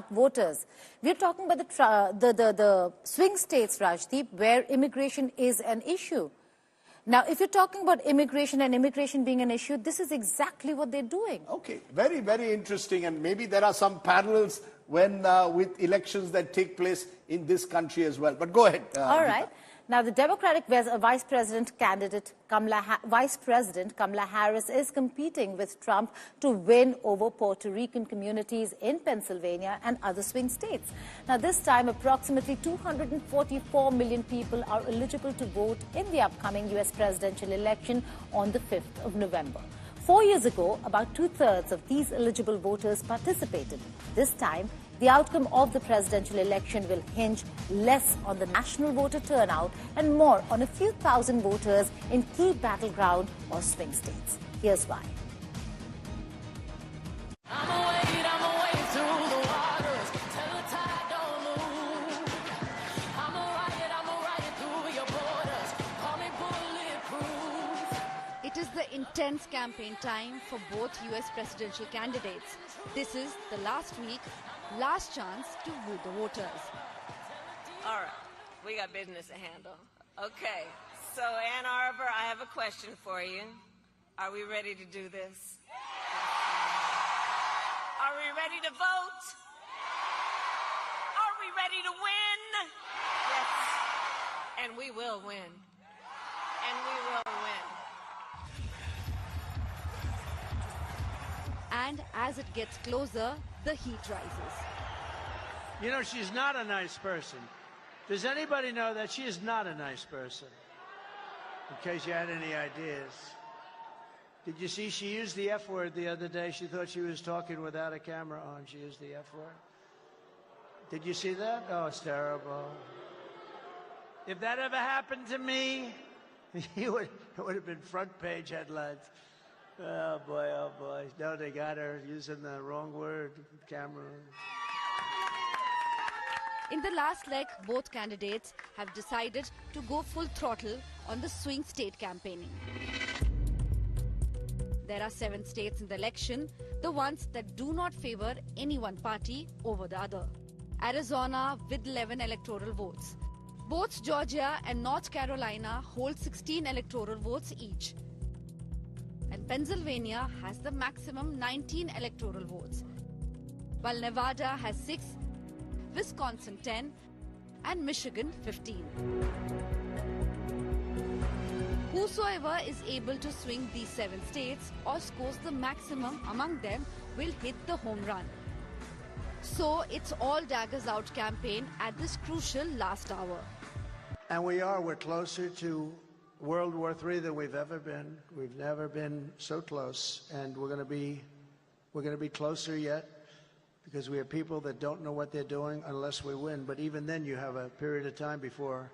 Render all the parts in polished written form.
voters. We're talking about the swing states, Rajdeep, where immigration is an issue. Now, if you're talking about immigration and immigration being an issue, this is exactly what they're doing. Okay, very, very interesting. And maybe there are some parallels when with elections that take place in this country as well. But go ahead. All right. Now, the Democratic Vice President Kamala Harris is competing with Trump to win over Puerto Rican communities in Pennsylvania and other swing states. Now, this time, approximately 244 million people are eligible to vote in the upcoming U.S. presidential election on the 5th of November. 4 years ago, about two-thirds of these eligible voters participated. This time, the outcome of the presidential election will hinge less on the national voter turnout and more on a few thousand voters in key battleground or swing states. Here's why. It is the intense campaign time for both U.S. presidential candidates. This is the last week, last chance to woo the voters. All right, we got business to handle. Okay, so Ann Arbor, I have a question for you. Are we ready to do this? Are we ready to vote? Are we ready to win? Yes, and we will win. And we will win. And as it gets closer, the heat rises. You know, she's not a nice person. Does anybody know that she is not a nice person? In case you had any ideas. Did you see she used the F word the other day? She thought she was talking without a camera on. She used the F word. Did you see that? Oh, it's terrible. If that ever happened to me, it would have been front page headlines. Oh boy, oh boy. No, they got her using the wrong word, camera. In the last leg, both candidates have decided to go full throttle on the swing state campaigning. There are 7 states in the election, the ones that do not favor any one party over the other. Arizona with 11 electoral votes. Both Georgia and North Carolina hold 16 electoral votes each. And Pennsylvania has the maximum 19 electoral votes, while Nevada has 6, Wisconsin 10, and Michigan 15. Whosoever is able to swing these 7 states or scores the maximum among them will hit the home run. So it's all daggers out campaign at this crucial last hour. And we're closer to World War III than we've ever been. We've never been so close, and we're going to be closer yet, because we have people that don't know what they're doing unless we win. But even then, you have a period of time before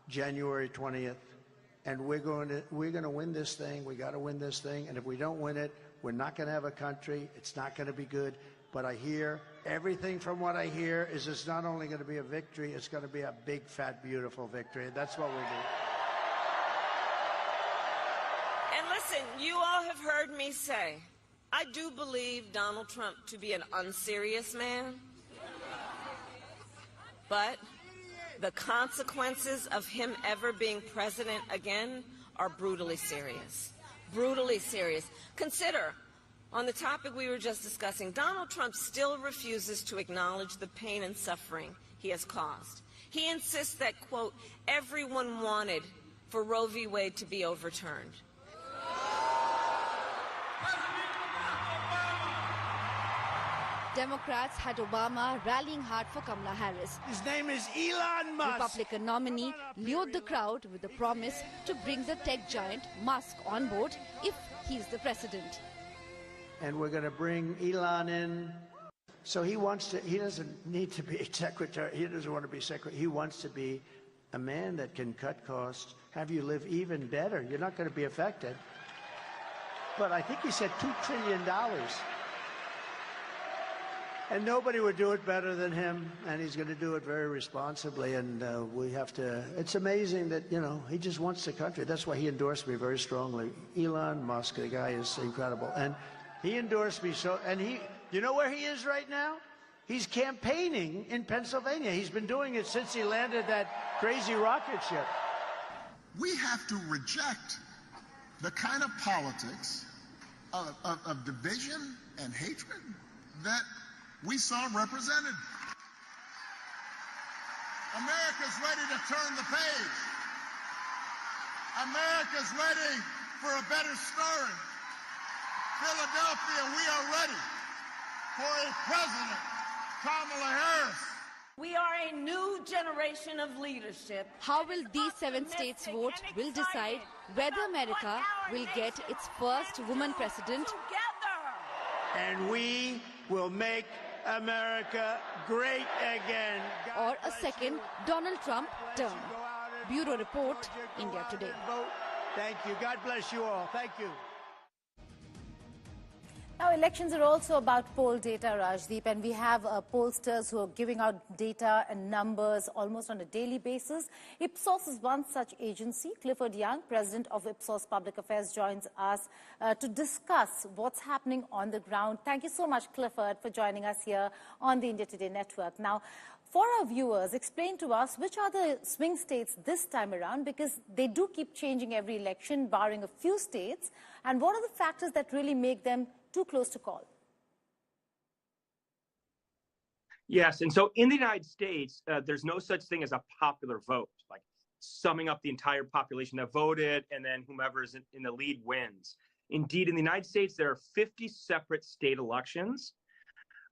January 20th, and we're going to win this thing. We got to win this thing, and if we don't win it, we're not going to have a country. It's not going to be good. But I hear everything from what I hear is it's not only going to be a victory, it's going to be a big, fat, beautiful victory. That's what we do. Listen, you all have heard me say, I do believe Donald Trump to be an unserious man, but the consequences of him ever being president again are brutally serious. Brutally serious. Consider, on the topic we were just discussing, Donald Trump still refuses to acknowledge the pain and suffering he has caused. He insists that, quote, everyone wanted for Roe v. Wade to be overturned. Democrats had Obama rallying hard for Kamala Harris. His name is Elon Musk. Republican nominee lured the crowd with the promise to bring the tech giant Musk on board if he's the president. And we're going to bring Elon in. So he doesn't need to be secretary. He doesn't want to be secretary. He wants to be a man that can cut costs, have you live even better. You're not going to be affected. But I think he said $2 trillion. And nobody would do it better than him, and he's going to do it very responsibly, and we have to, it's amazing that, you know, he just wants the country. That's why he endorsed me very strongly. Elon Musk, the guy is incredible. And he endorsed me so, and you know where he is right now? He's campaigning in Pennsylvania. He's been doing it since he landed that crazy rocket ship. We have to reject the kind of politics of division and hatred that we saw represented. America's ready to turn the page. America's ready for a better story. Philadelphia, we are ready for a president, Kamala Harris. We are a new generation of leadership. How will these 7 states vote will decide whether America will get its first woman president. And we will make America great again. Or a second Donald Trump term. Bureau Report, India Today. Thank you. God bless you all. Thank you. Now, elections are also about poll data, Rajdeep, and we have pollsters who are giving out data and numbers almost on a daily basis. Ipsos is one such agency. Clifford Young, president of Ipsos Public Affairs, joins us to discuss what's happening on the ground. Thank you so much, Clifford, for joining us here on the India Today network. Now, for our viewers, explain to us which are the swing states this time around, because they do keep changing every election, barring a few states, and what are the factors that really make them too close to call? Yes, and so in the United States, there's no such thing as a popular vote, like summing up the entire population that voted and then whomever is in the lead wins. Indeed, in the United States, there are 50 separate state elections.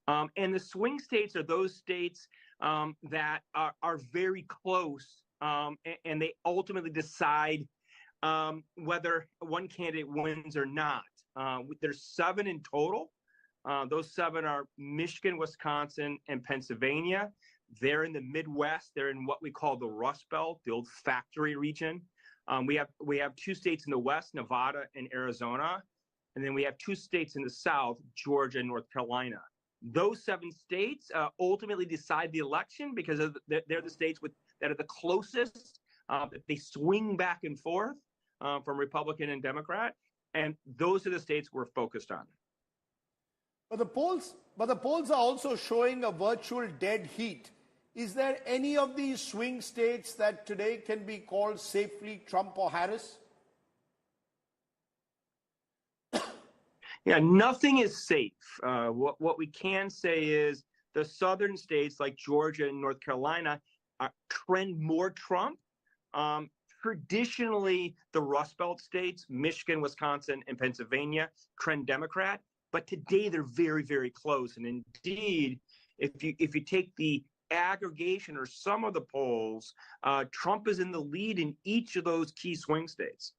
And the swing states are those states that are very close, and they ultimately decide whether one candidate wins or not. There's 7 in total. Those 7 are Michigan, Wisconsin, and Pennsylvania. They're in the Midwest. They're in what we call the Rust Belt, the old factory region. We have 2 states in the West, Nevada and Arizona. And then we have 2 states in the South, Georgia and North Carolina. Those 7 states ultimately decide the election because they're the states that are the closest. They swing back and forth from Republican and Democrat. And those are the states we're focused on. But the polls are also showing a virtual dead heat. Is there any of these swing states that today can be called safely Trump or Harris? Yeah, nothing is safe. What we can say is the southern states like Georgia and North Carolina trend more Trump. Traditionally, the Rust Belt states, Michigan, Wisconsin, and Pennsylvania, trend Democrat. But today they're very, very close. And indeed, if you take the aggregation or some of the polls, Trump is in the lead in each of those key swing states.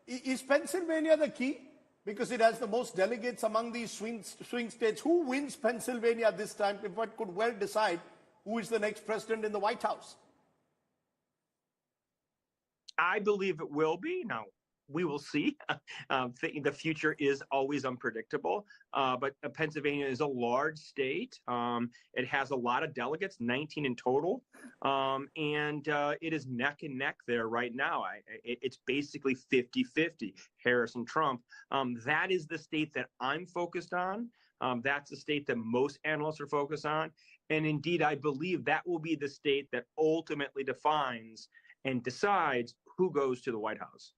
Is Pennsylvania the key? Because it has the most delegates among these swing states. Who wins Pennsylvania this time, if one could well decide who is the next president in the White House? I believe it will be. Now, we will see. The future is always unpredictable, but Pennsylvania is a large state. It has a lot of delegates, 19 in total, and it is neck and neck there right now. It's basically 50-50, Harris and Trump. That is the state that I'm focused on. That's the state that most analysts are focused on. And indeed, I believe that will be the state that ultimately defines and decides who goes to the White House.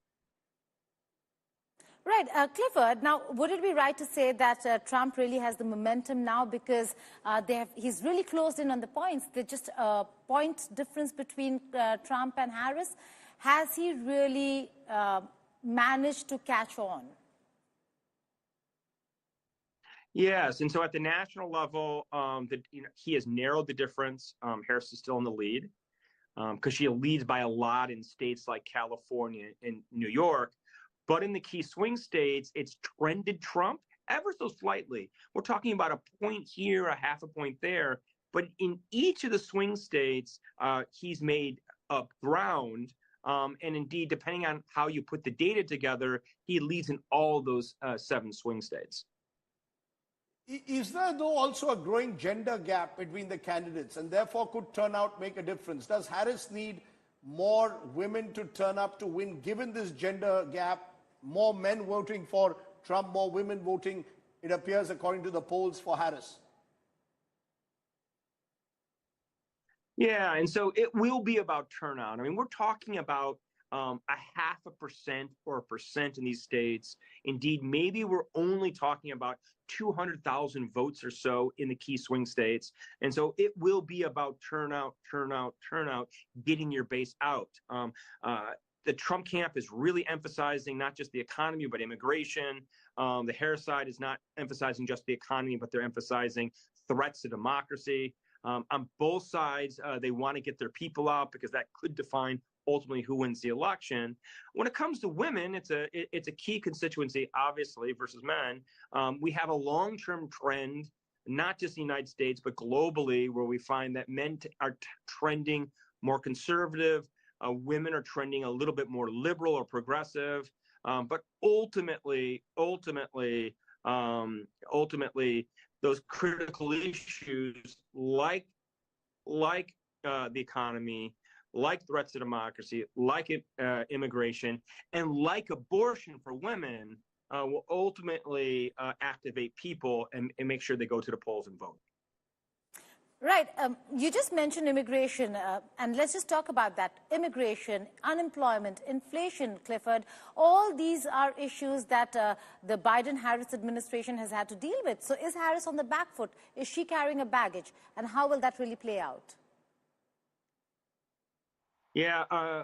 Right. Clifford, now, would it be right to say that Trump really has the momentum now because he's really closed in on the points? There's just a point difference between Trump and Harris. Has he really managed to catch on? Yes, and so at the national level, he has narrowed the difference. Harris is still in the lead because she leads by a lot in states like California and New York. But in the key swing states, it's trended Trump ever so slightly. We're talking about a point here, a half a point there. But in each of the swing states, he's made up ground. And indeed, depending on how you put the data together, he leads in all those 7 swing states. Is there, though, also a growing gender gap between the candidates, and therefore could turnout make a difference? Does Harris need more women to turn up to win, given this gender gap, more men voting for Trump, more women voting it appears, according to the polls for Harris. Yeah, and so it will be about turnout. I mean, we're talking about a 0.5% or 1% in these states. Indeed, maybe we're only talking about 200,000 votes or so in the key swing states. And so it will be about turnout, getting your base out. The Trump camp is really emphasizing not just the economy, but immigration. The Harris side is not emphasizing just the economy, but they're emphasizing threats to democracy. On both sides, they want to get their people out because that could define ultimately who wins the election. When it comes to women, it's a key constituency, obviously, versus men. We have a long-term trend, not just in the United States, but globally, where we find that men are trending more conservative. Women are trending a little bit more liberal or progressive. But ultimately, those critical issues like the economy, like threats to democracy, like immigration, and like abortion for women will ultimately activate people and make sure they go to the polls and vote. Right. You just mentioned immigration, and let's just talk about that. Immigration, unemployment, inflation, Clifford, all these are issues that the Biden-Harris administration has had to deal with. So is Harris on the back foot? Is she carrying a baggage? And how will that really play out? Yeah,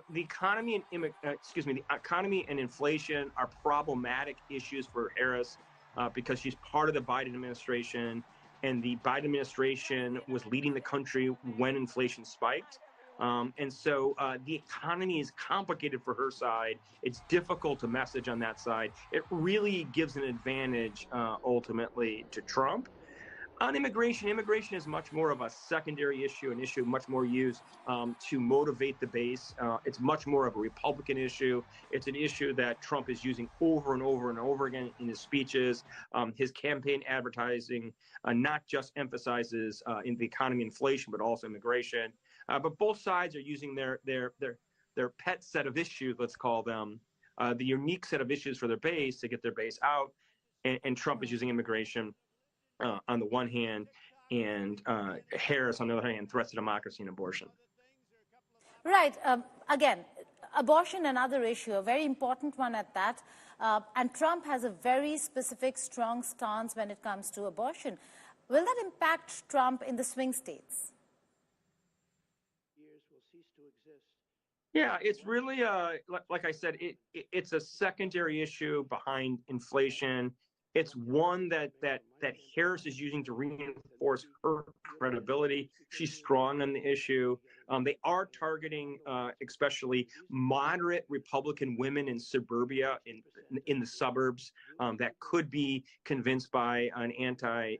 the economy and inflation are problematic issues for Harris because she's part of the Biden administration. And the Biden administration was leading the country when inflation spiked. And so the economy is complicated for her side. It's difficult to message on that side. It really gives an advantage ultimately to Trump. On immigration is much more of a secondary issue, an issue much more used to motivate the base. It's much more of a Republican issue. It's an issue that Trump is using over and over and over again in his speeches. His campaign advertising not just emphasizes in the economy, inflation, but also immigration. But both sides are using their pet set of issues, let's call them, the unique set of issues for their base to get their base out. And Trump is using immigration on the one hand, and Harris, on the other hand, threats to democracy and abortion. Right. Again, abortion, another issue, a very important one at that. And Trump has a very specific, strong stance when it comes to abortion. Will that impact Trump in the swing states? Yeah, it's really, like I said, it's a secondary issue behind inflation. It's one that Harris is using to reinforce her credibility. She's strong on the issue. They are targeting especially moderate Republican women in suburbia, in the suburbs, that could be convinced by an a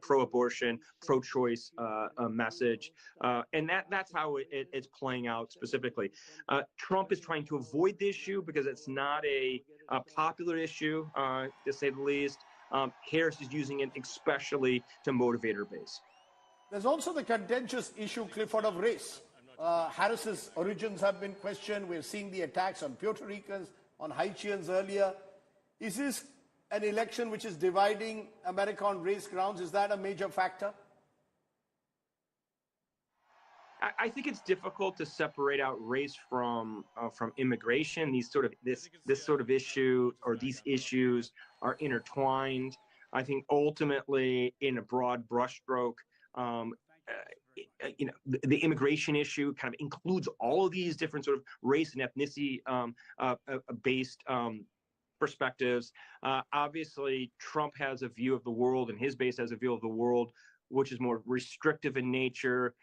pro-abortion, pro-choice message. And that's how it's playing out specifically. Trump is trying to avoid the issue because it's not a popular issue, to say the least. Harris is using it especially to motivate her base. There's also the contentious issue, Clifford, of race. Harris's origins have been questioned. We're seeing the attacks on Puerto Ricans, on Haitians earlier. Is this an election which is dividing America on race grounds? Is that a major factor? I think it's difficult to separate out race from immigration. This sort of issue, or these issues, are intertwined. I think ultimately, in a broad brushstroke, the immigration issue kind of includes all of these different sort of race and ethnicity based perspectives. Obviously, Trump has a view of the world, and his base has a view of the world which is more restrictive in nature.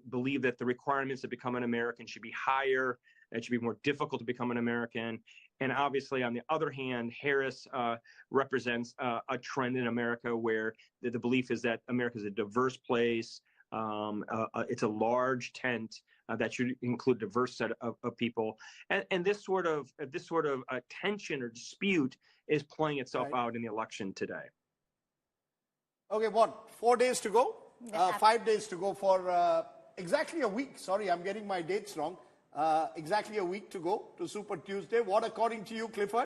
Believe that the requirements to become an American should be higher. It should be more difficult to become an American. And obviously, on the other hand, Harris represents a trend in America where the belief is that America is a diverse place. It's a large tent that should include a diverse set of people. And this sort of tension or dispute is playing itself out in the election today. Okay, what, 4 days to go? 5 days to go for exactly a week. Sorry, I'm getting my dates wrong. Exactly a week to go to Super Tuesday. What, according to you, Clifford?